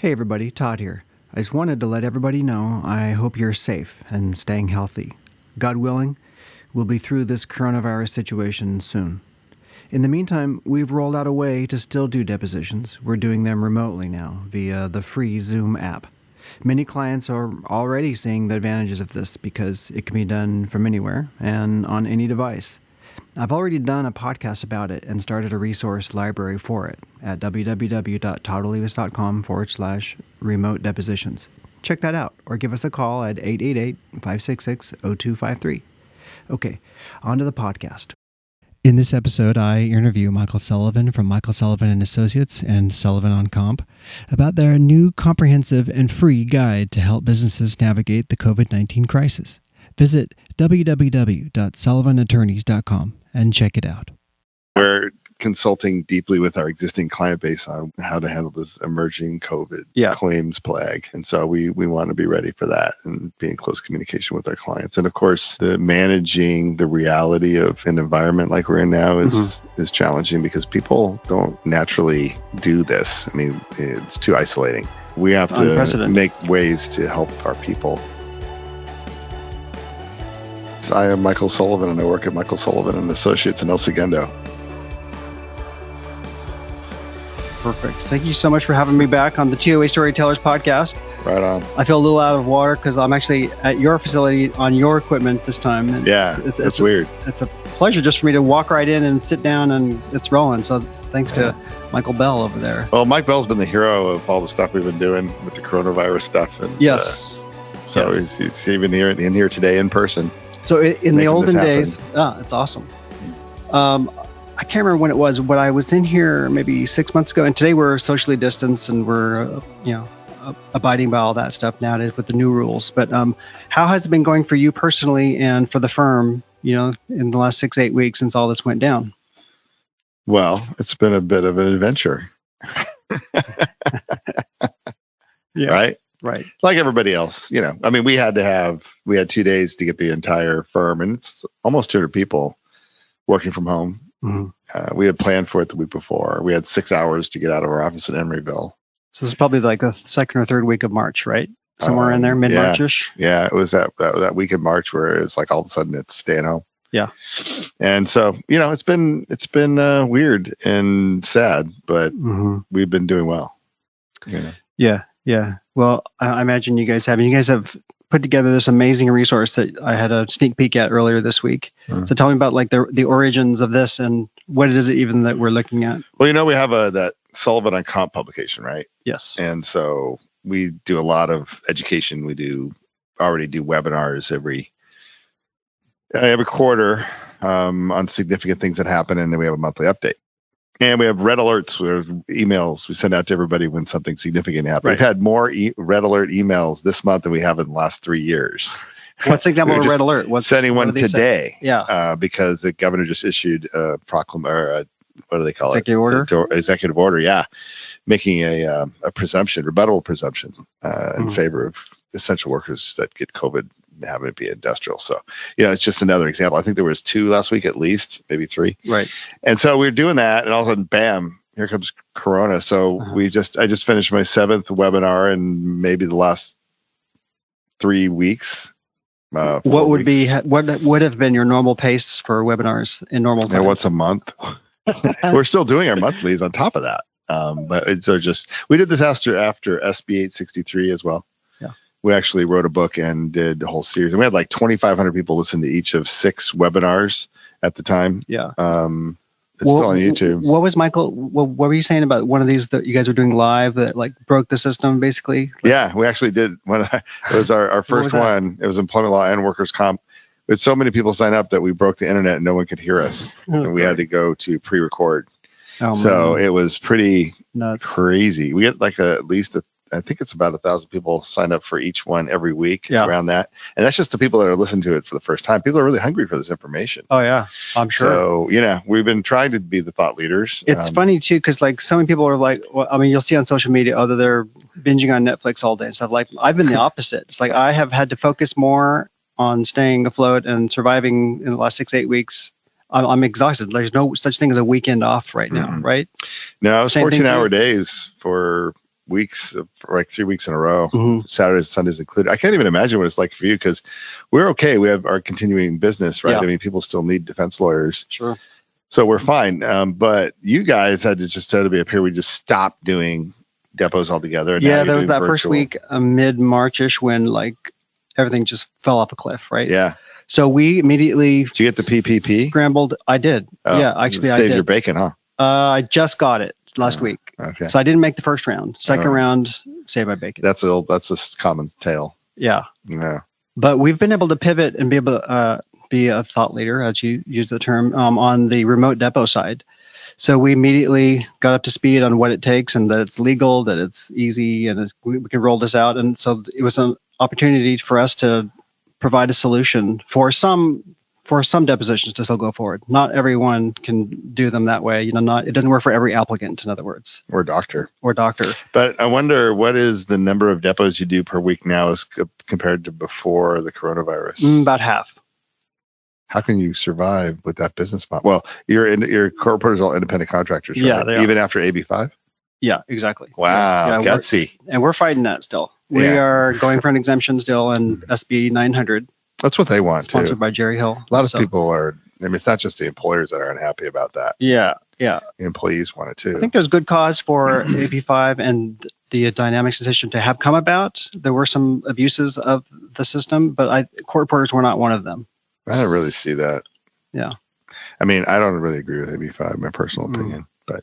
Hey everybody, Todd here. I just wanted to let everybody know I hope you're safe and staying healthy. God willing, we'll be through this coronavirus situation soon. In the meantime, we've rolled out a way to still do depositions. We're doing them remotely now via the free Zoom app. Many clients are already seeing the advantages of this because it can be done from anywhere and on any device. I've already done a podcast about it and started a resource library for it at www.toddolivas.com/remote depositions. Check that out or give us a call at 888-566-0253. Okay, on to the podcast. In this episode, I interview Michael Sullivan from Michael Sullivan & Associates and Sullivan on Comp about their new comprehensive and free guide to help businesses navigate the Covid-19 crisis. Visit www.sullivanattorneys.com and check it out. We're consulting deeply with our existing client base on how to handle this emerging COVID claims plague. And so we want to be ready for that and be in close communication with our clients. And of course, managing the reality of an environment like we're in now is challenging because people don't naturally do this. I mean, it's too isolating. We have to make ways to help our people. I am Michael Sullivan, and I work at Michael Sullivan & Associates in El Segundo. Perfect. Thank you so much for having me back on the T.O.A. Storytellers podcast. Right on. I feel a little out of water because I'm actually at your facility on your equipment this time. And it's weird. It's a pleasure just for me to walk right in and sit down and it's rolling. So thanks to Michael Bell over there. Well, Mike Bell's been the hero of all the stuff we've been doing with the coronavirus stuff. And, yes. He's even in here today in person. So in the olden days, it's awesome. I can't remember when it was, but I was in here maybe 6 months ago, and today we're socially distanced and we're, abiding by all that stuff nowadays with the new rules. But how has it been going for you personally and for the firm, in the last 6-8 weeks since all this went down? Well, it's been a bit of an adventure. Right? Right. Like everybody else, I mean, we had 2 days to get the entire firm, and it's almost 200 people working from home. Mm-hmm. We had planned for it the week before. We had 6 hours to get out of our office in Emeryville. So it's probably like the second or third week of March, right? Somewhere in there, mid-March-ish. Yeah, it was that week in March where it's like all of a sudden it's staying home. Yeah. And so, it's been weird and sad, but we've been doing well. Yeah. Well, I imagine you guys have put together this amazing resource that I had a sneak peek at earlier this week. So tell me about like the origins of this and what it is even that we're looking at. Well, we have that Sullivan on Comp publication, right? Yes. And so we do a lot of education. We already do webinars every quarter on significant things that happen, and then we have a monthly update. And we have red alerts, emails we send out to everybody when something significant happens. Right. We've had more red alert emails this month than we have in the last 3 years. What's an example of a red alert? Sending one today. Yeah. Because the governor just issued a proclamation, what do they call Executive order? Executive order, yeah. Making a presumption, rebuttable presumption in favor of essential workers that get COVID having it be industrial. So, it's just another example. I think there was 2 last week, at least, maybe 3. Right. And so we're doing that, and all of a sudden, bam, here comes Corona. So I just finished my 7th webinar in maybe the last 3 weeks. What would have been your normal pace for webinars in normal time? Once a month. We're still doing our monthlies on top of that. But we did this after SB 863 as well. We actually wrote a book and did a whole series. And we had like 2,500 people listen to each of 6 webinars at the time. Yeah. It's still on YouTube. What was Michael? What were you saying about one of these that you guys were doing live that like broke the system basically? Yeah, we actually did. It was our first one. It was employment law and workers' comp. We had so many people sign up that we broke the internet and no one could hear us. And we had to go to pre-record. So it was pretty crazy. We get like at least I think it's about 1,000 people sign up for each one every week. It's around that. And that's just the people that are listening to it for the first time. People are really hungry for this information. Oh, yeah. I'm sure. So, we've been trying to be the thought leaders. It's funny, too, because like so many people are like, you'll see on social media, they're binging on Netflix all day and stuff. Like, I've been the opposite. It's like I have had to focus more on staying afloat and surviving in the last 6-8 weeks. I'm exhausted. There's no such thing as a weekend off right now, right? No, it's 14-hour days for weeks, for like 3 weeks in a row, Saturdays, Sundays included. I can't even imagine what it's like for you because we're okay. We have our continuing business, right? Yeah. I mean, people still need defense lawyers. Sure. So we're fine. But you guys had to just totally be a period we just stopped doing depots altogether. And Yeah, there was that first week, mid-March-ish, when like everything just fell off a cliff, right? Yeah. So we immediately. Did you get the PPP? Scrambled. I did. Oh, yeah, actually, I did. did. Your bacon, huh? I just got it last week. Okay. So I didn't make the first round. Second round, saved by bacon. That's a common tale. Yeah. Yeah. But we've been able to pivot and be able to be a thought leader, as you use the term, on the remote depot side. So we immediately got up to speed on what it takes and that it's legal, that it's easy, and we can roll this out. And so it was an opportunity for us to provide a solution for some depositions to still go forward. Not everyone can do them that way. It doesn't work for every applicant, in other words. Or doctor. But I wonder, what is the number of depots you do per week now as compared to before the coronavirus? About half. How can you survive with that business model? Well, your corporators are all independent contractors, right? Yeah, they are. Even after AB5? Yeah, exactly. Wow, gutsy. We're fighting that still. We are going for an exemption still in SB 900. That's what they want, sponsored by Jerry Hill. A lot of people are. I mean, it's not just the employers that are unhappy about that. Yeah. The employees want it too. I think there's good cause for AB5 and the dynamics decision to have come about. There were some abuses of the system, but court reporters were not one of them. I don't really see that. Yeah. I mean, I don't really agree with AB5, my personal opinion, but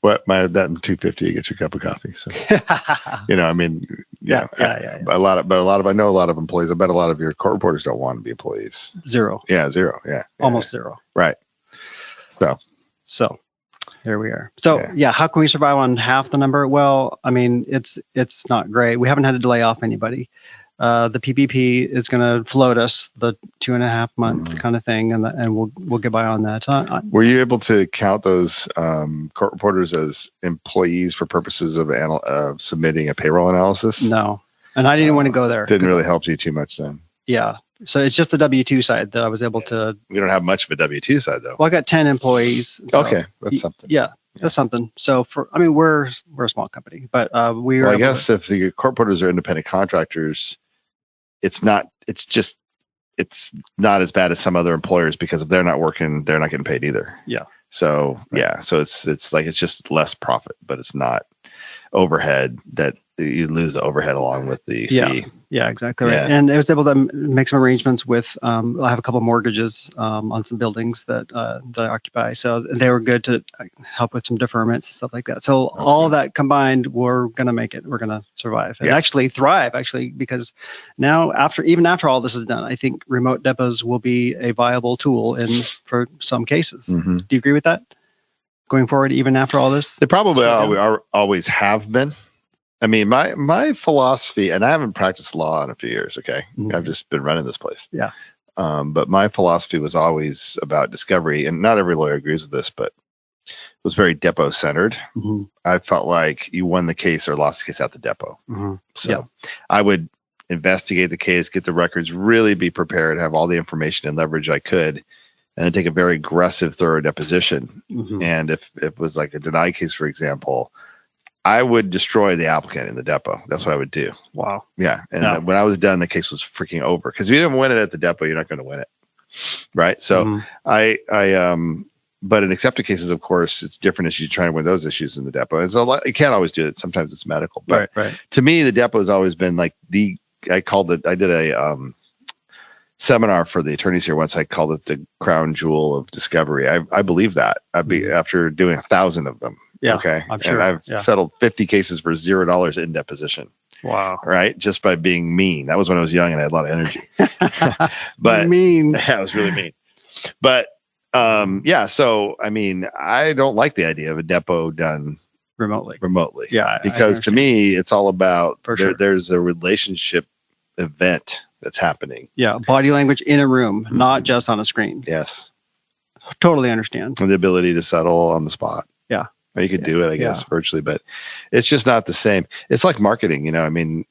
what that $250 gets you a cup of coffee. So I mean, a lot of I know a lot of employees. I bet a lot of your court reporters don't want to be employees. Zero. Yeah, zero. Yeah, almost zero. Right. So there we are. So how can we survive on half the number? Well, I mean, it's not great. We haven't had to lay off anybody. The PPP is going to float us the 2.5 month kind of thing, and we'll get by on that. Were you able to count those court reporters as employees for purposes of submitting a payroll analysis? No, and I didn't want to go there. Didn't really help you too much then. Yeah, so it's just the W-2 side that I was able to. We don't have much of a W-2 side though. Well, I got 10 employees. So okay, that's something. Yeah. That's something. So we're a small company, but we are. Well, I guess if the court reporters are independent contractors, it's not as bad as some other employers, because if they're not working, they're not getting paid either. Yeah. So so it's just less profit, but it's not overhead that you lose the overhead along with the fee. Yeah, exactly right. And I was able to make some arrangements with. I have a couple of mortgages on some buildings that I occupy, so they were good to help with some deferments and stuff like that. So all of that combined, we're gonna make it. We're gonna survive and actually thrive. Because now, after all this is done, I think remote depots will be a viable tool for some cases. Mm-hmm. Do you agree with that? Going forward, even after all this, they probably always have been. I mean, my philosophy, and I haven't practiced law in a few years. Okay, I've just been running this place. Yeah. But my philosophy was always about discovery, and not every lawyer agrees with this, but it was very depot centered. Mm-hmm. I felt like you won the case or lost the case at the depot. Mm-hmm. So I would investigate the case, get the records, really be prepared, have all the information and leverage I could, and then take a very aggressive, thorough deposition. Mm-hmm. And if it was like a denied case, for example, I would destroy the applicant in the depot. That's what I would do. Wow. Yeah. And when I was done, the case was freaking over. Because if you didn't win it at the depot, you're not going to win it. Right. So but in accepted cases, of course, it's different as you try and win those issues in the depot. It's you can't always do it. Sometimes it's medical. But to me, the depot has always been like I did a seminar for the attorneys here once. I called it the crown jewel of discovery. I believe that. After doing 1,000 of them. Yeah, okay. I'm sure. And I've settled 50 cases for $0 in deposition. Wow. Right. Just by being mean. That was when I was young and I had a lot of energy. But mean. Yeah, I was really mean. But so I mean, I don't like the idea of a depot done remotely. Yeah. Because to me, it's all about there's a relationship event that's happening. Yeah. Body language in a room, not just on a screen. Yes. Totally understand. And the ability to settle on the spot. Yeah. Or you could do it, I guess, virtually, but it's just not the same. It's like marketing, I mean,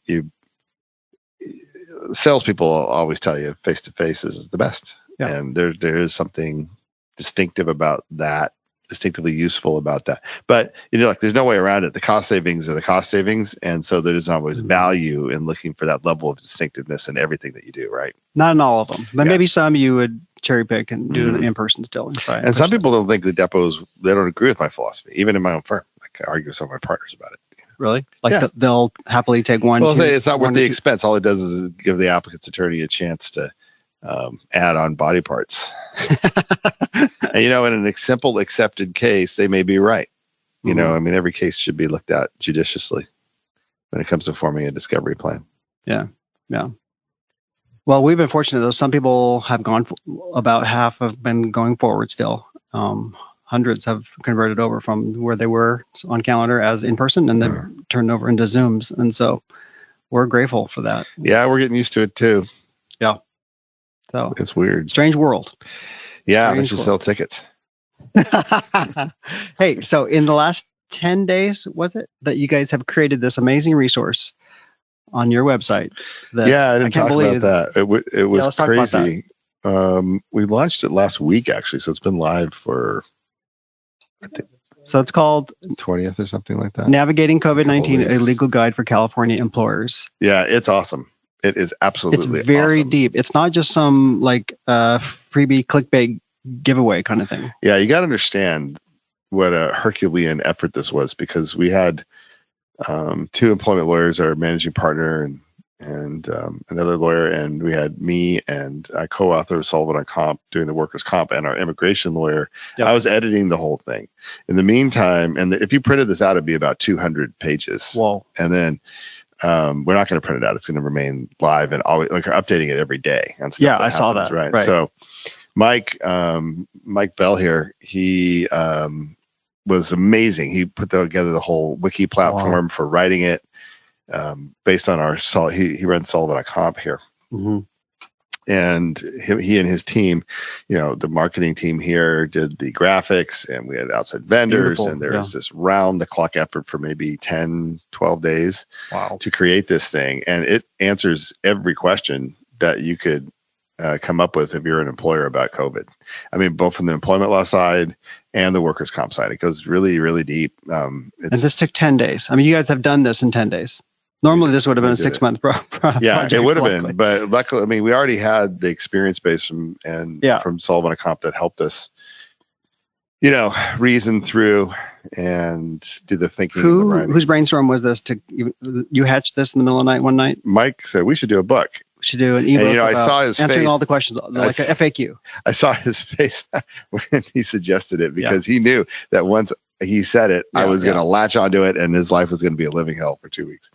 salespeople always tell you face-to-face is the best. Yeah. And there is something distinctive about that distinctively useful about that. But like there's no way around it. The cost savings are the cost savings, and so there's always value in looking for that level of distinctiveness in everything that you do, right? Not in all of them, but maybe some you would cherry pick and do an in-person still and try. And some people don't think the depots, they don't agree with my philosophy, even in my own firm. Like I argue with some of my partners about it. Really? Like they'll happily take one. Well, say it's not worth the expense. All it does is give the applicant's attorney a chance to add on body parts. And, in a simple accepted case, they may be right. Every case should be looked at judiciously when it comes to forming a discovery plan. Yeah. Yeah. Well, we've been fortunate though. Some people have gone, about half have been going forward still. Hundreds have converted over from where they were on calendar as in person and then turned over into Zooms. And so we're grateful for that. Yeah, we're getting used to it too. Yeah. So it's weird. Strange world. Yeah, they should sell tickets. Hey, so in the last 10 days, was it, that you guys have created this amazing resource on your website? I didn't talk about that. It was crazy. We launched it last week, actually, so it's been live for, I think. So it's called 20th or something like that. Navigating COVID-19, a legal guide for California employers. Yeah, it's awesome. It is absolutely It's very awesome. deep. It's not just some freebie clickbait giveaway kind of thing. Yeah, you got to understand what a Herculean effort this was, because we had two employment lawyers, our managing partner and another lawyer, and we had me and a co-author of Sullivan on comp doing the workers' comp, and our immigration lawyer. Yep. I was editing the whole thing. In the meantime, and if you printed this out, it'd be about 200 pages. Whoa. And then we're not going to print it out. It's going to remain live and always, like, we're updating it every day. And stuff I saw that. Right. So Mike Bell here, he was amazing. He put together the whole wiki platform for writing it. Based on he runs Sullivan on comp here. Mm-hmm. And he and his team, the marketing team here did the graphics, and we had outside vendors. Beautiful. And there was this round the clock effort for maybe 10, 12 days to create this thing. And it answers every question that you could come up with if you're an employer about COVID. I mean, both from the employment law side and the workers' comp side. It goes really, really deep. And this took 10 days. I mean, you guys have done this in 10 days. Normally, this would have been a 6-month project. Yeah, it would have been. But luckily, I mean, we already had the experience base from Sullivan Comp that helped us, reason through and do the thinking. Whose brainstorm was this? You hatched this in the middle of the night one night? Mike said we should do a book. We should do an ebook. And, I saw his answering face. All the questions, like a FAQ. I saw his face when he suggested it, because he knew that once he said it, I was going to latch onto it, and his life was going to be a living hell for 2 weeks.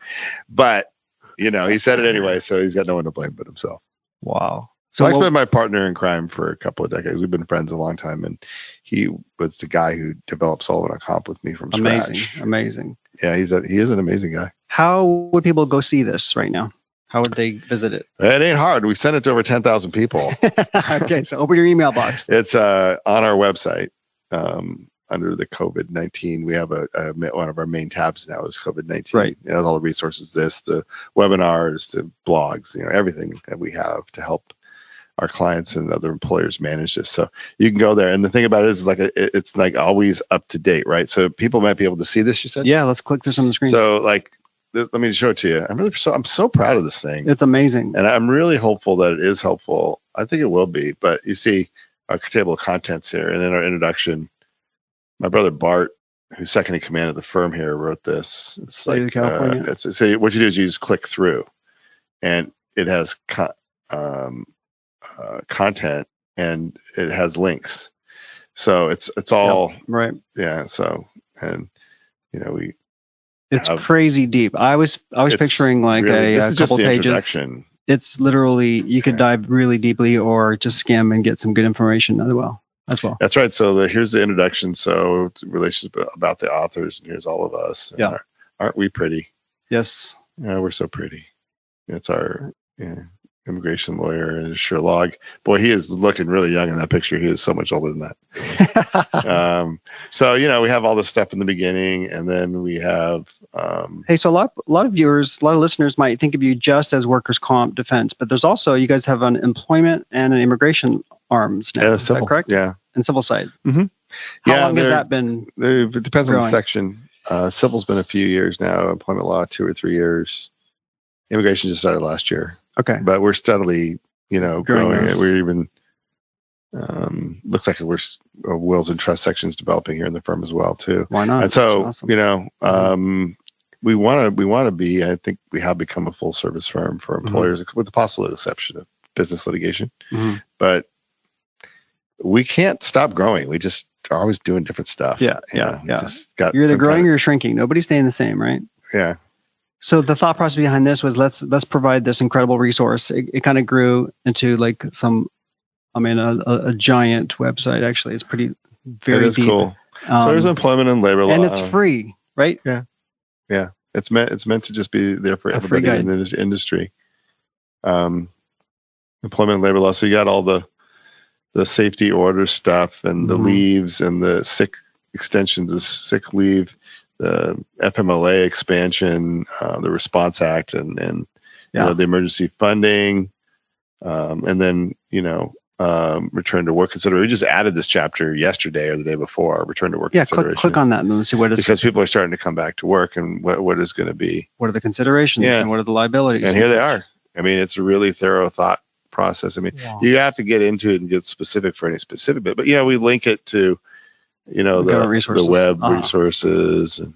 But, he said it anyway, so he's got no one to blame but himself. Wow. So Mike's been my partner in crime for a couple of decades. We've been friends a long time, and he was the guy who developed Sullivan on comp with me from scratch. Amazing. Yeah, he is an amazing guy. How would people go see this right now? How would they visit it? It ain't hard. We sent it to over 10,000 people. Okay, so open your email box. It's on our website. Under the COVID-19, we have one of our main tabs now is COVID-19. Right. It has all the resources, the webinars, the blogs, everything that we have to help our clients and other employers manage this. So you can go there. And the thing about it is it's like always up to date, right? So people might be able to see this, you said? Yeah, let's click through some of the screens. So let me show it to you. I'm so proud of this thing. It's amazing. And I'm really hopeful that it is helpful. I think it will be. But you see our table of contents here, and in our introduction, my brother Bart, who's second in command of the firm here, wrote this. It's State of California. So what you do is you just click through, and it has content, and it has links. So it's all right. Yeah. So, and it's crazy deep. I was picturing like really, a couple pages. It's literally, you could dive really deeply or just skim and get some good information as well. That's right. So here's the introduction. So relationship about the authors, and here's all of us. Yeah. Aren't we pretty? Yes. Yeah, we're so pretty. It's our immigration lawyer and Sherlock. Boy, he is looking really young in that picture. He is so much older than that. So we have all this stuff in the beginning, and then we have. Hey, so a lot of viewers, a lot of listeners might think of you just as workers' comp defense, but there's also, you guys have an employment and an immigration arms now. Yeah, is that correct? Yeah. And civil side. Mm-hmm. How long has that been? It depends on growing? the section. Civil's been a few years now. Employment law, 2 or 3 years. Immigration just started last year. Okay. But we're steadily, growing it. We're even, looks like we're wills and trust sections developing here in the firm as well too. Why not? And so, awesome. we want to be, I think we have become a full service firm for employers with the possible exception of business litigation. But we can't stop growing. We just are always doing different stuff. Yeah. Just got You're either growing or you're shrinking. Nobody's staying the same, right? Yeah. So the thought process behind this was let's provide this incredible resource. It kind of grew into like a giant website. Actually, it's very it is deep. Cool. So there's employment and labor law, and it's free, right? Yeah. It's meant to just be there for everybody in the industry. Employment and labor law. So you got all the safety order stuff and the leaves and the sick extensions of sick leave, the FMLA expansion, the Response Act, and the emergency funding, and then return to work consideration. We just added this chapter yesterday or the day before. Return to work. Yeah, click on that and see what it's because people are starting to come back to work and what is going to be. What are the considerations and what are the liabilities? And here they are. I mean, it's a really thorough thought process. I mean, you have to get into it and get specific for any specific bit, but we link it to the web resources, and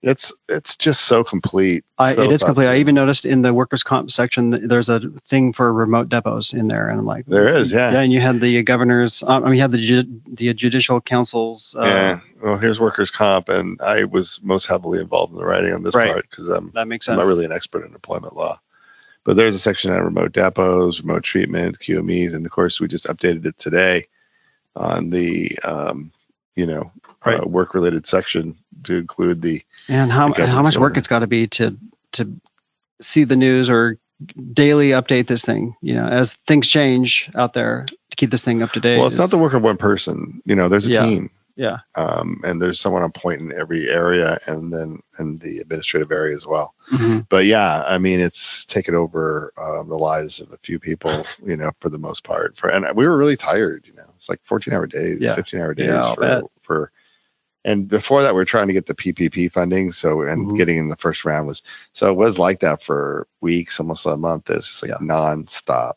it's just so complete. It is complete. I even noticed in the workers' comp section there's a thing for remote depots in there, and I'm like, there is, yeah. And you had the governors. You had the judicial councils. Well, here's workers' comp, and I was most heavily involved in the writing on this part because that makes sense. I'm not really an expert in employment law. But there's a section on remote depots, remote treatment, QMEs, and of course we just updated it today on the work-related section to include the and how much work it's got to be to see the news or daily update this thing. As things change out there to keep this thing up to date. Well, it's not the work of one person. There's a team. Yeah. And there's someone on point in every area, and then in the administrative area as well. But it's taken over the lives of a few people, for the most part. And we were really tired. It's like 14-hour days, 15-hour days for. And before that, we were trying to get the PPP funding. So getting in the first round it was like that for weeks, almost a month. It's just like nonstop.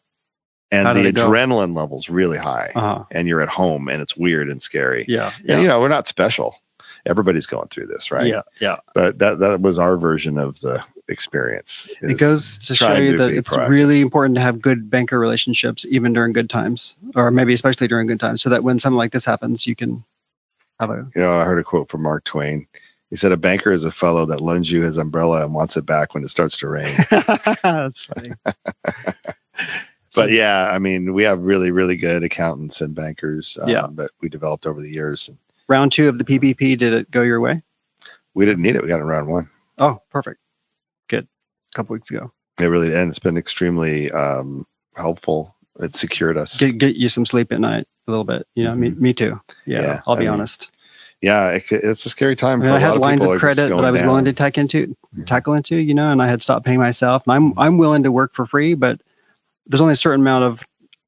And the adrenaline level's really high, and you're at home, and it's weird and scary. Yeah. And, we're not special. Everybody's going through this, right? Yeah. But that was our version of the experience. It goes to show you that it's really important to have good banker relationships, even during good times, or maybe especially during good times, so that when something like this happens, you can have a. I heard a quote from Mark Twain. He said, "A banker is a fellow that lends you his umbrella and wants it back when it starts to rain." That's funny. But we have really, really good accountants and bankers that we developed over the years. Round 2 of the PPP, did it go your way? We didn't need it. We got in round 1. Oh, perfect. Good. A couple weeks ago. It really did. And it's been extremely helpful. It secured us. Get you some sleep at night a little bit. Me too. Yeah, I'll be honest. Yeah, it's a scary time. I had lines of credit that I was willing to tackle into, and I had stopped paying myself. And I'm willing to work for free, but there's only a certain amount of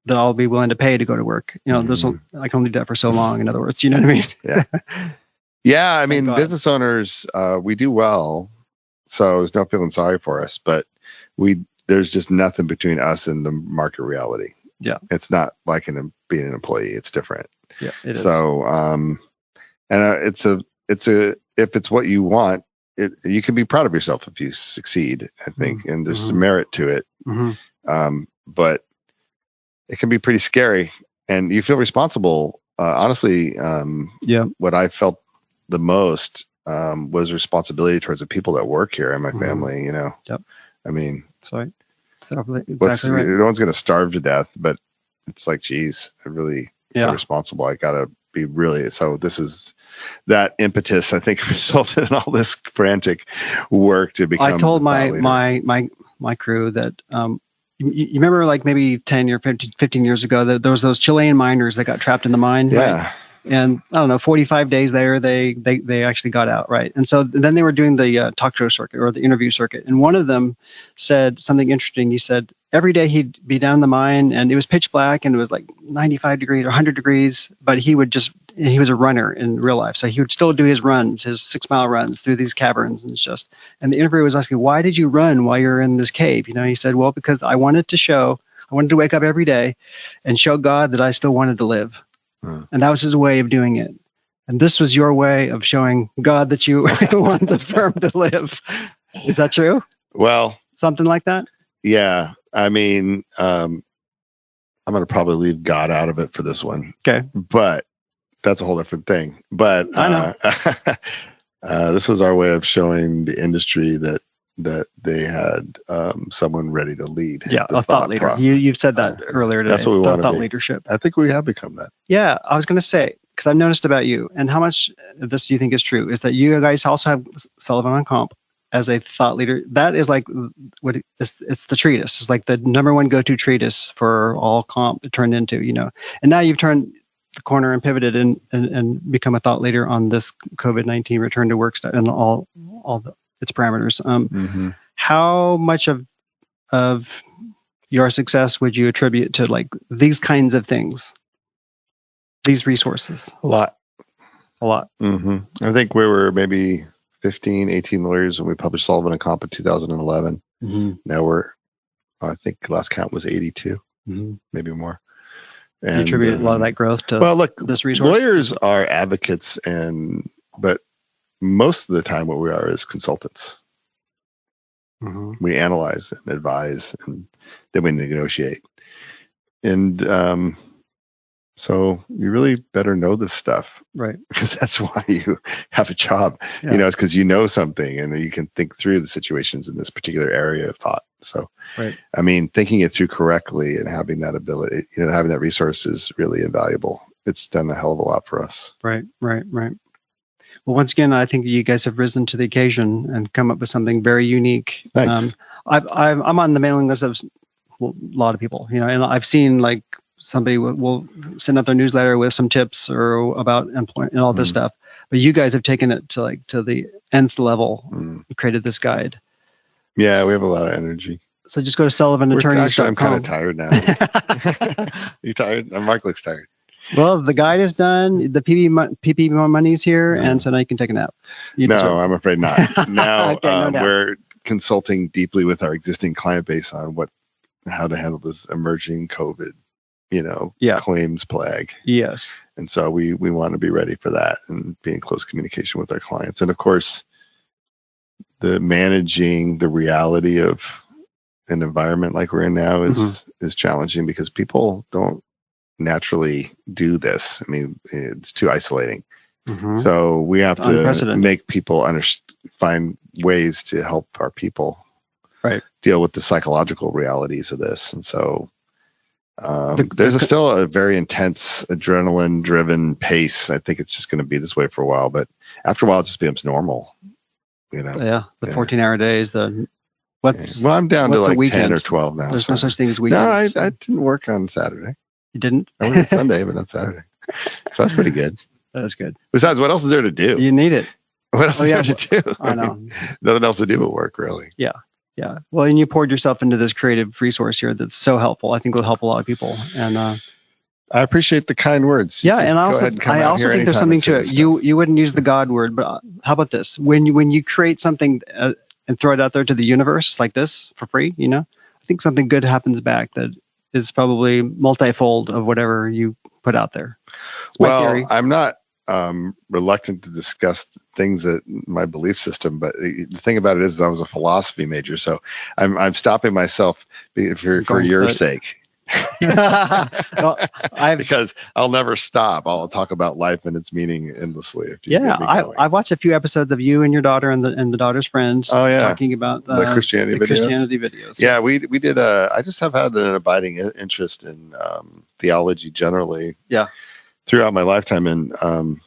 that I'll be willing to pay to go to work. I can only do that for so long. In other words, you know what I mean? Yeah. Yeah. I mean, business owners, we do well, so there's no feeling sorry for us, but there's just nothing between us and the market reality. Yeah. It's not like being an employee. It's different. Yeah. It is. So, if it's what you want, you can be proud of yourself if you succeed, I think, and there's some merit to it. But it can be pretty scary, and you feel responsible. Honestly, what I felt the most was responsibility towards the people that work here and my family. Yep. I mean, sorry, exactly right. No one's going to starve to death, but it's like, geez, I really feel responsible. I got to be really. So this is that impetus, I think, resulted in all this frantic work to become. I told my crew that. You remember, like maybe 10 or 15 years ago, that there was those Chilean miners that got trapped in the mine, right? And I don't know, 45 days later, they actually got out, right? And so then they were doing the talk show circuit or the interview circuit, and one of them said something interesting. He said every day he'd be down in the mine, and it was pitch black, and it was like 95 degrees or 100 degrees, but he would just he was a runner in real life. So he would still do his runs, his 6-mile runs through these caverns and the interviewer was asking, why did you run while you're in this cave? He said, well, because I wanted to wake up every day and show God that I still wanted to live. And that was his way of doing it. And this was your way of showing God that you wanted the firm to live. Is that true? Well, something like that? Yeah. I mean, I'm going to probably leave God out of it for this one. Okay. But that's a whole different thing. But I know. This was our way of showing the industry that they had someone ready to lead. Yeah, a thought leader. You've said that earlier today. That's what we want to thought be. Leadership. I think we have become that. Yeah, I was going to say, because I've noticed about you, and how much of this do you think is true, is that you guys also have Sullivan on Comp as a thought leader. That is like it's the treatise. It's like the number one go-to treatise for all comp it turned into, And now you've turned the corner and pivoted and become a thought leader on this COVID-19 return to work stuff and all its parameters. How much of your success would you attribute to like these kinds of things, these resources? A lot. Mm-hmm. I think we were maybe 15, 18 lawyers when we published Sullivan and Comp in 2011. Mm-hmm. Now I think last count was 82, maybe more. And you attribute a lot of that growth to this resource? Lawyers are advocates, but most of the time what we are is consultants. We analyze and advise, and then we negotiate. And so you really better know this stuff. Right. Because that's why you have a job. Yeah. It's because you know something and you can think through the situations in this particular area of thought. So, right. I mean, thinking it through correctly and having that ability, having that resource is really invaluable. It's done a hell of a lot for us. Right. Well, once again, I think you guys have risen to the occasion and come up with something very unique. Thanks. I'm on the mailing list of a lot of people, and I've seen like somebody will send out their newsletter with some tips or about employment and all this stuff. But you guys have taken it to the nth level, created this guide. Yeah, we have a lot of energy. So just go to SullivanAttorneys.com. I'm kind of tired now. You tired? Mark looks tired. Well, the guide is done. The PP money's here, and so now you can take a nap. I'm afraid not. Now okay, we're consulting deeply with our existing client base on how to handle this emerging COVID, claims plague. Yes. And so we want to be ready for that and be in close communication with our clients. And of course, the managing the reality of an environment like we're in now is challenging because people don't naturally do this. I mean, it's too isolating. So we have to make people find ways to help our people deal with the psychological realities of this. And so there's still a very intense adrenaline-driven pace. I think it's just going to be this way for a while, but after a while, it just becomes normal. Yeah, the 14-hour days. Well, I'm down to like 10 or 12 now. There's no such thing as weekends. No, I didn't work on Saturday. You didn't? I worked on Sunday, but not Saturday. So that's pretty good. That is good. Besides, what else is there to do? You need it. What else is there to do? I know. Nothing else to do but work, really. Yeah. Well, and you poured yourself into this creative resource here that's so helpful. I think will help a lot of people. And I appreciate the kind words. Yeah, and I also think there's something to it. You wouldn't use the God word, but how about this? When you create something and throw it out there to the universe like this for free, I think something good happens back that is probably multifold of whatever you put out there. It's my theory. I'm not reluctant to discuss things that my belief system, but the thing about it is I was a philosophy major, so I'm stopping myself for your sake. Because I'll never stop. I'll talk about life and its meaning endlessly. I've watched a few episodes of you and your daughter and the daughter's friend. Talking about the Christianity videos. Yeah, we did. I just have had an abiding interest in theology generally. Yeah. Throughout my lifetime, and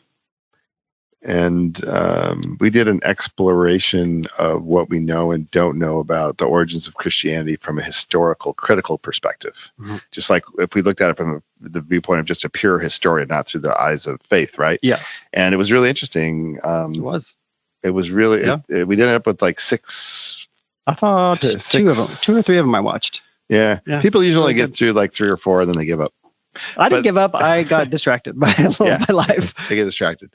we did an exploration of what we know and don't know about the origins of Christianity from a historical, critical perspective. Just like if we looked at it from the viewpoint of just a pure historian, not through the eyes of faith, right? Yeah. And it was really interesting. It was. It was really. Yeah. We ended up with like 6. I thought 2 or 3 of them I watched. Yeah. People usually get through like 3 or 4, and then they give up. I didn't give up. I got distracted by my life. I get distracted.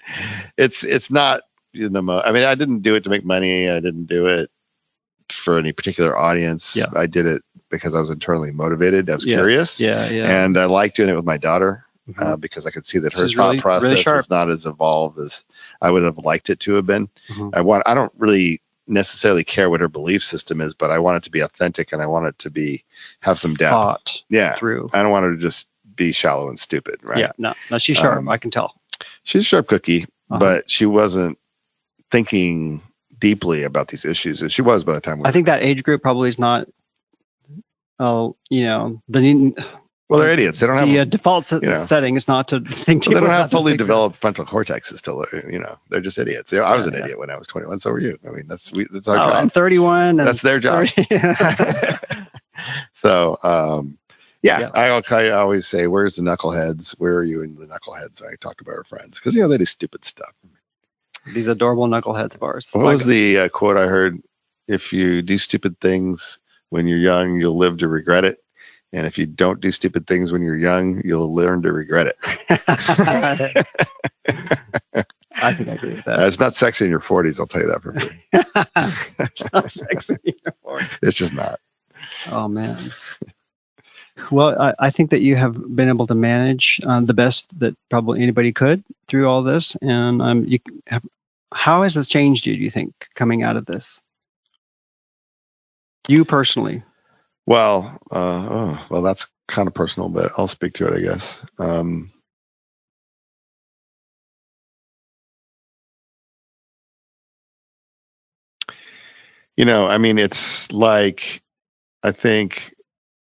It's not I mean, I didn't do it to make money. I didn't do it for any particular audience. Yeah. I did it because I was internally motivated. I was curious. And I liked doing it with my daughter because I could see that her thought process was not as evolved as I would have liked it to have been. I don't really necessarily care what her belief system is, but I want it to be authentic and I want it to have some depth. Thought through. I don't want her to just be shallow and stupid, right? Yeah, no, she's sharp. I can tell. She's a sharp cookie, but she wasn't thinking deeply about these issues, and she was by the time. I think that age group probably is not. Well, they're idiots. They don't have the default setting is not to think. They don't have fully developed frontal cortexes still. They're just idiots. I was an idiot when I was 21. So were you. I mean, that's our job. I'm 31. That's their job. So, I always say, "Where's the knuckleheads? Where are you in the knuckleheads?" I talk about our friends because they do stupid stuff. These adorable knuckleheads of ours. What was the quote I heard? If you do stupid things when you're young, you'll live to regret it. And if you don't do stupid things when you're young, you'll learn to regret it. I think I agree with that. It's not sexy in your 40s, I'll tell you that for free. It's not sexy in your 40s. It's just not. Oh, man. Well, I think that you have been able to manage the best that probably anybody could through all this. And how has this changed you, do you think, coming out of this? You personally? Well, that's kind of personal, but I'll speak to it, I guess. I mean, it's like, I think,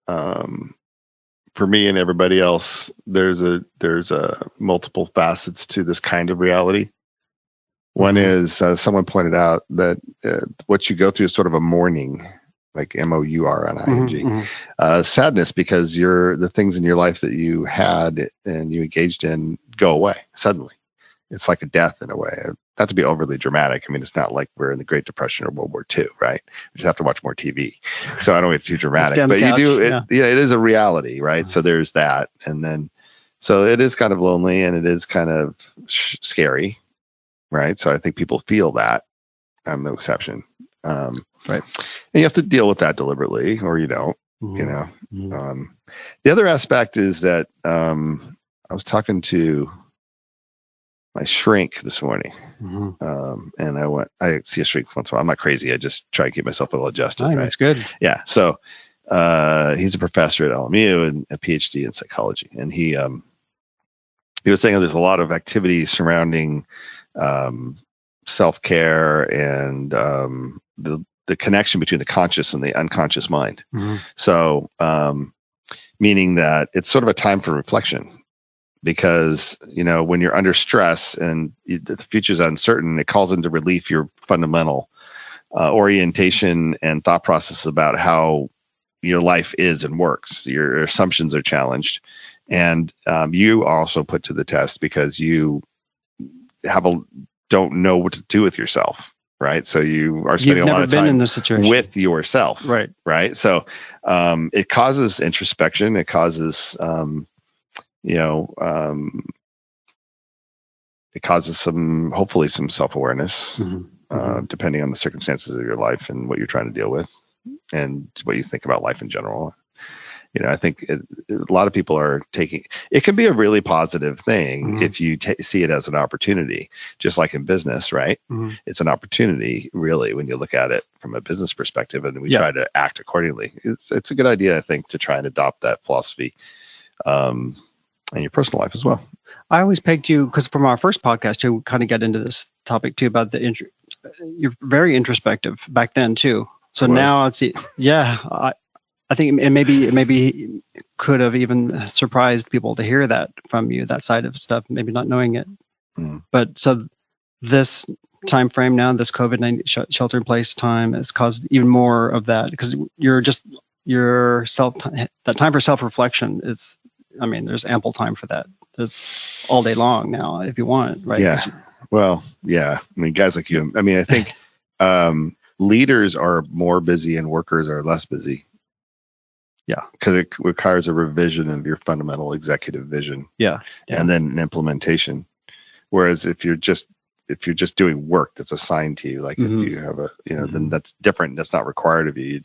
for me and everybody else, there's a multiple facets to this kind of reality. One is someone pointed out that what you go through is sort of a mourning, like MOURNING, sadness, because the things in your life that you had and you engaged in go away suddenly. It's like a death in a way. Not to be overly dramatic. I mean, it's not like we're in the Great Depression or World War II, right? We just have to watch more TV. So I don't get too dramatic, but you do. It is a reality, right? So there's that, and then so it is kind of lonely and it is kind of scary, right? So I think people feel that. I'm no exception. Right. And you have to deal with that deliberately, or you don't. The other aspect is that I was talking to my shrink this morning, and I see a shrink once in a while. I'm not crazy. I just try to keep myself a little adjusted. Right? That's good. Yeah. So he's a professor at LMU and a PhD in psychology, and he was saying there's a lot of activity surrounding self-care and the connection between the conscious and the unconscious mind. So meaning that it's sort of a time for reflection. Because, when you're under stress and the future's uncertain, it calls into relief your fundamental orientation and thought process about how your life is and works. Your assumptions are challenged. And you are also put to the test because you don't know what to do with yourself, right? So you are spending a lot of time in this situation with yourself. Right. So it causes introspection. It causes... it causes hopefully some self-awareness, depending on the circumstances of your life and what you're trying to deal with and what you think about life in general. I think a lot of people are it can be a really positive thing if you see it as an opportunity, just like in business, right? It's an opportunity really when you look at it from a business perspective, and we try to act accordingly. It's a good idea, I think, to try and adopt that philosophy in your personal life as well. I always pegged you, because from our first podcast, you kind of got into this topic too about you're very introspective back then too. So now I think it maybe could have even surprised people to hear that from you, that side of stuff, maybe not knowing it. But so this time frame now, this COVID-19 shelter in place time has caused even more of that, because that time for self-reflection is, I mean, there's ample time for that. It's all day long now if you want, right? Yeah. Well, yeah. I mean, guys like you, I mean, I think leaders are more busy and workers are less busy. Yeah. Because it requires a revision of your fundamental executive vision. Yeah. And then an implementation. Whereas if you're just doing work that's assigned to you, like if you have a, then that's different. That's not required of you.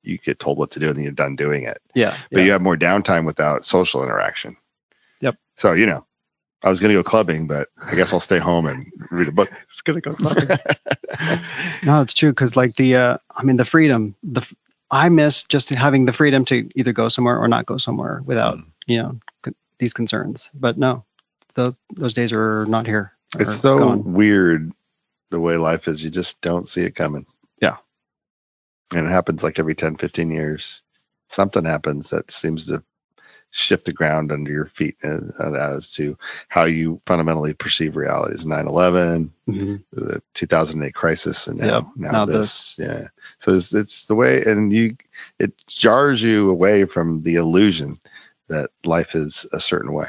You get told what to do and then you're done doing it. Yeah. But you have more downtime without social interaction. Yep. So, I was going to go clubbing, but I guess I'll stay home and read a book. It's going to go clubbing. No, it's true. Because like the freedom, I miss just having the freedom to either go somewhere or not go somewhere without, these concerns. But no, those days are not here. It's so weird the way life is. You just don't see it coming. Yeah. And it happens like every 10, 15 years. Something happens that seems to shift the ground under your feet as to how you fundamentally perceive realities. 9/11, the 2008 crisis, and now this. Yeah. So it's the way, and it jars you away from the illusion that life is a certain way.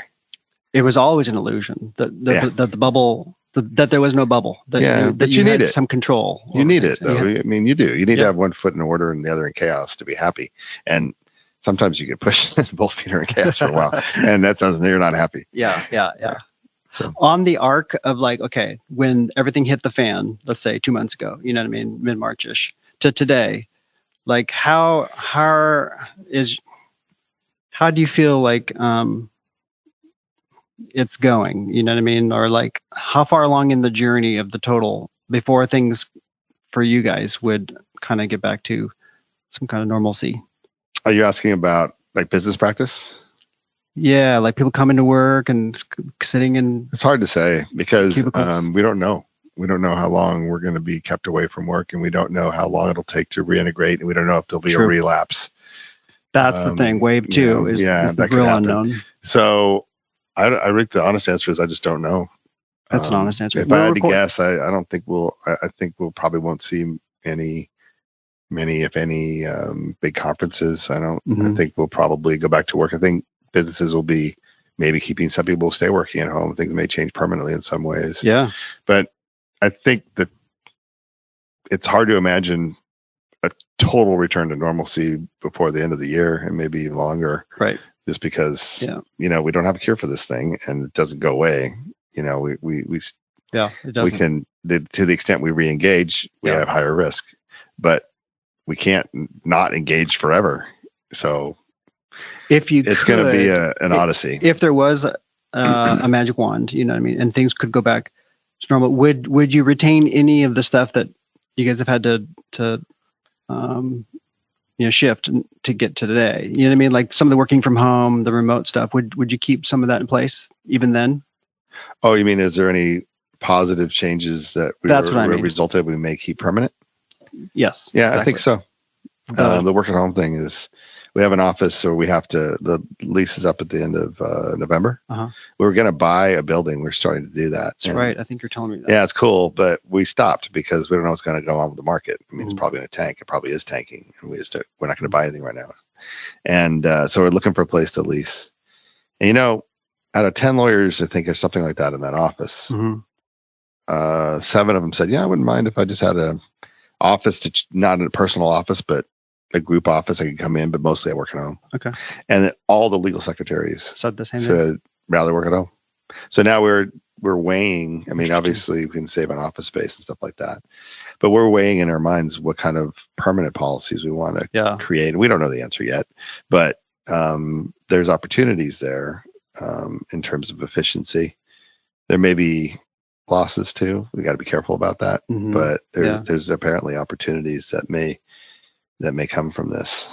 It was always an illusion that the bubble, that there was no bubble. That you need it. Some control. You need it, though. I mean, you do. You need to have one foot in order and the other in chaos to be happy. And sometimes you get pushed, both feet are in chaos for a while, and that doesn't. You're not happy. Yeah. So on the arc of like, okay, when everything hit the fan, let's say 2 months ago, you know what I mean, mid-March-ish to today, like how do you feel like it's going, you know what I mean? Or like how far along in the journey of the total before things for you guys would kind of get back to some kind of normalcy? Are you asking about like business practice? Yeah, like people coming to work and sitting in. It's hard to say because we don't know. We don't know how long we're going to be kept away from work, and we don't know how long it'll take to reintegrate, and we don't know if there'll be a relapse. That's the thing. Wave 2 is the real unknown. So I think the honest answer is I just don't know. That's an honest answer. If I had to guess, I don't think I think we'll probably won't see many, if any, big conferences. I think we'll probably go back to work. I think businesses will be maybe keeping some people stay working at home. Things may change permanently in some ways. Yeah. But I think that it's hard to imagine a total return to normalcy before the end of the year and maybe even longer. Right. Just because, we don't have a cure for this thing and it doesn't go away. It doesn't. We can, to the extent we re-engage, we have higher risk, but we can't not engage forever. So it's going to be an odyssey. If there was a magic wand, you know what I mean, and things could go back to normal, would you retain any of the stuff that you guys have had to shift to get to today? You know what I mean? Like some of the working from home, the remote stuff, would you keep some of that in place even then? Oh, you mean, is there any positive changes that resulted we may keep permanent? Yes. Yeah, exactly. I think so. The work at home thing is, we have an office, so the lease is up at the end of November. We were going to buy a building. We're starting to do that. That's right. I think you're telling me that. Yeah, it's cool, but we stopped because we don't know what's going to go on with the market. I mean, it's probably going to tank. It probably is tanking, and we're not going to buy anything right now. And so we're looking for a place to lease. And out of 10 lawyers, I think there's something like that in that office. 7 of them said, "Yeah, I wouldn't mind if I just had a office, not a personal office, but a group office. I can come in, but mostly I work at home." Okay. And all the legal secretaries said the same thing. Rather work at home. So now we're weighing. I mean, obviously we can save on office space and stuff like that, but we're weighing in our minds what kind of permanent policies we want to create. We don't know the answer yet, but there's opportunities there in terms of efficiency. There may be losses too. We got to be careful about that. But there's apparently opportunities that may come from this.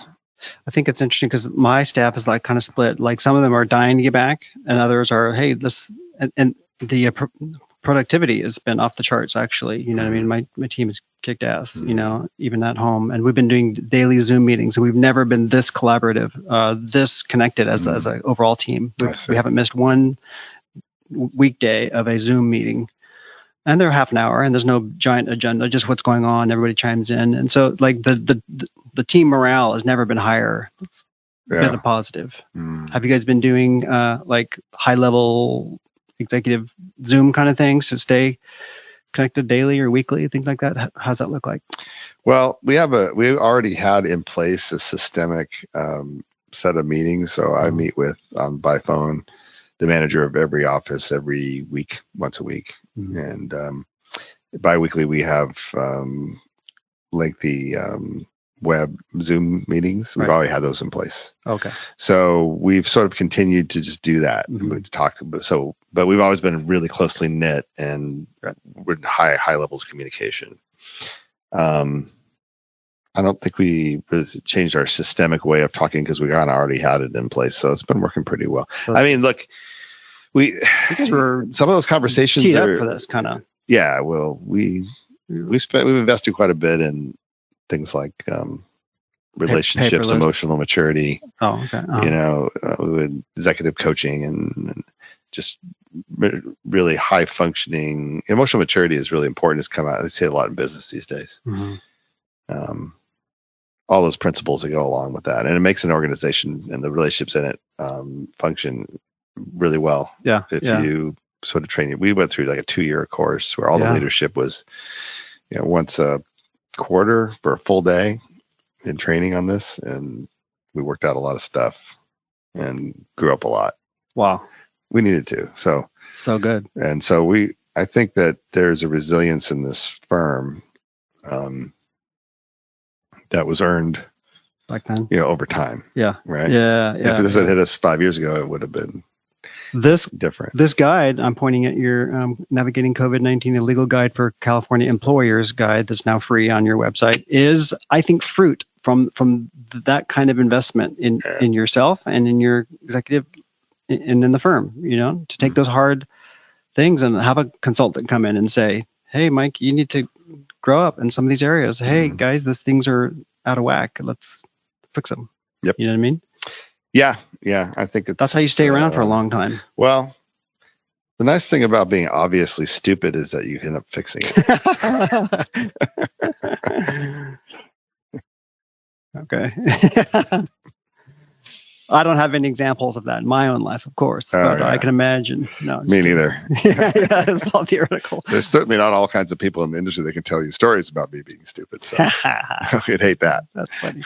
I think it's interesting because my staff is like kind of split. Like some of them are dying to get back, and others are, hey, and the productivity has been off the charts. Actually, you know what I mean. My team has kicked ass. Even at home, and we've been doing daily Zoom meetings, and we've never been this collaborative, this connected as an overall team. We haven't missed one weekday of a Zoom meeting. And they're half an hour, and there's no giant agenda, just what's going on. Everybody chimes in, and so like the team morale has never been higher. It's been a positive. Have you guys been doing like high level executive Zoom kind of things to stay connected daily or weekly, things like that? How's that look like? Well, we already had in place a systemic set of meetings. So I meet with by phone the manager of every office every week, once a week, and biweekly we have lengthy web Zoom meetings. We've already had those in place. Okay. So we've sort of continued to just do that. We've talked, but we've always been really closely knit and with high levels of communication. I don't think we changed our systemic way of talking because we already had it in place. So it's been working pretty well. So I mean, look, some of those conversations teed up for this kind of. Yeah, well, we've invested quite a bit in things like relationships, paperless. Emotional maturity. Oh, okay. With executive coaching and just really high functioning. Emotional maturity is really important. It's come out. They say a lot in business these days. All those principles that go along with that, and it makes an organization and the relationships in it function really well. Yeah. If you sort of train it, we went through like a 2-year course where all the leadership was, once a quarter for a full day in training on this, and we worked out a lot of stuff and grew up a lot. Wow. We needed to. So good. And so I think that there's a resilience in this firm that was earned back then, over time. Yeah. Right. Yeah. If this had hit us 5 years ago, it would have been different. This guide, I'm pointing at your Navigating COVID-19, a legal guide for California employers guide that's now free on your website, is, I think, fruit from that kind of investment in yourself and in your executive and in the firm, to take those hard things and have a consultant come in and say, hey, Mike, you need to grow up in some of these areas. Hey, guys, these things are out of whack. Let's fix them. Yep. You know what I mean? Yeah. I think that's how you stay around for a long time. Well, the nice thing about being obviously stupid is that you end up fixing it. Okay. I don't have any examples of that in my own life, of course, but I can imagine. No, me neither. Yeah, it's all theoretical. There's certainly not all kinds of people in the industry that can tell you stories about me being stupid. So I'd hate that. That's funny.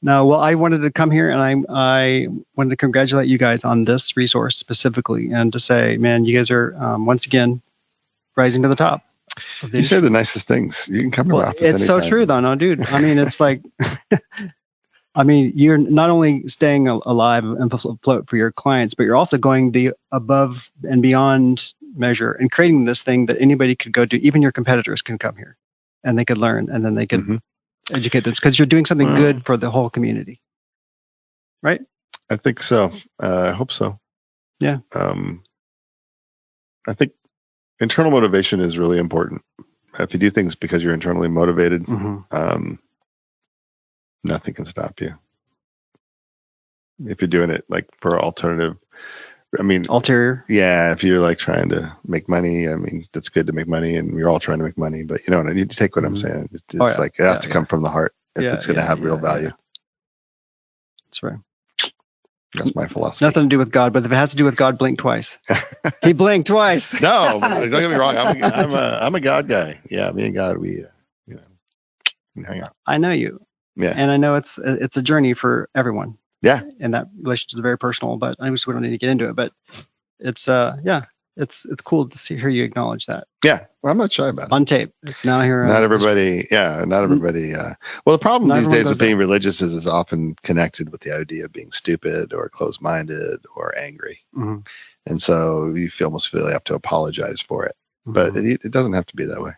No, well, I wanted to come here and I wanted to congratulate you guys on this resource specifically and to say, man, you guys are once again rising to the top. You say the nicest things. You can come to my office It's anytime. So true, though. No, dude. I mean, it's like, you're not only staying alive and afloat for your clients, but you're also going the above and beyond measure and creating this thing that anybody could go do. Even your competitors can come here and they could learn and then they could educate them because you're doing something good for the whole community. Right? I think so. I hope so. Yeah. I think internal motivation is really important. If you do things because you're internally motivated, nothing can stop you. If you're doing it like for ulterior. Yeah, if you're like trying to make money, that's good to make money and we're all trying to make money, but I need to take what I'm saying. It's like it has to come from the heart if it's going to have real value. That's right. That's my philosophy. Nothing to do with God, but if it has to do with God, blink twice. He blinked twice. No, don't get me wrong. I'm a God guy. Yeah, me and God, we hang out. I know you. Yeah. And I know it's a journey for everyone. Yeah. And that relationship is very personal, but I guess we don't need to get into it. But it's it's cool to hear you acknowledge that. Yeah. Well, I'm not shy about it. On tape. It's now here. Not everybody. Well, the problem these days with being religious is it's often connected with the idea of being stupid or closed-minded or angry. And so you almost feel you have to apologize for it. But it doesn't have to be that way.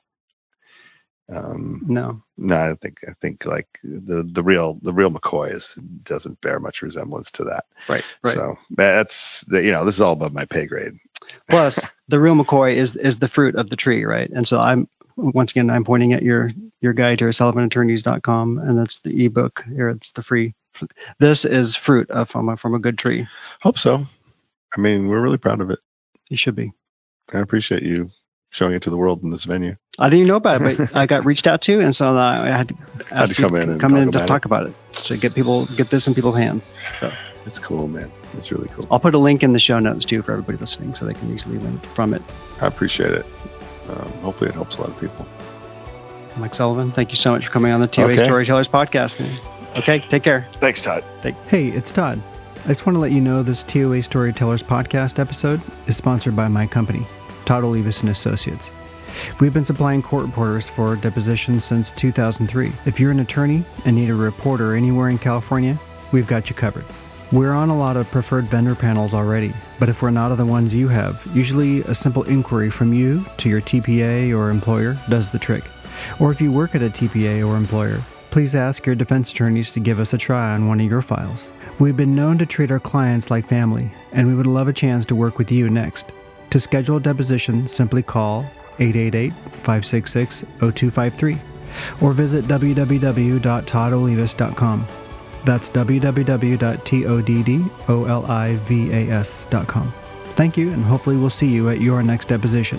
No, I think like the real McCoy doesn't bear much resemblance to that. Right. So that's this is all above my pay grade. Plus, the real McCoy is the fruit of the tree, right? And so I'm pointing at your guide here, SullivanAttorneys.com, and that's the ebook here. It's the free. This is fruit from a good tree. Hope so. We're really proud of it. You should be. I appreciate you showing it to the world in this venue. I didn't even know about it, but I got reached out to, and so I had to come in and talk about it to get this in people's hands. So it's cool, man. It's really cool. I'll put a link in the show notes too for everybody listening, so they can easily link from it. I appreciate it. Hopefully, it helps a lot of people. Mike Sullivan, thank you so much for coming on the T.O.A. Storytellers podcast. Okay, take care. Thanks, Todd. Hey, it's Todd. I just want to let you know this T.O.A. Storytellers podcast episode is sponsored by my company, T.O.A. Associates. We've been supplying court reporters for depositions since 2003. If you're an attorney and need a reporter anywhere in California, we've got you covered. We're on a lot of preferred vendor panels already, but if we're not on the ones you have, usually a simple inquiry from you to your TPA or employer does the trick. Or if you work at a TPA or employer, please ask your defense attorneys to give us a try on one of your files. We've been known to treat our clients like family, and we would love a chance to work with you next. To schedule a deposition, simply call 888-566-0253 or visit www.toddolivas.com. That's www.toddolivas.com. Thank you, and hopefully we'll see you at your next deposition.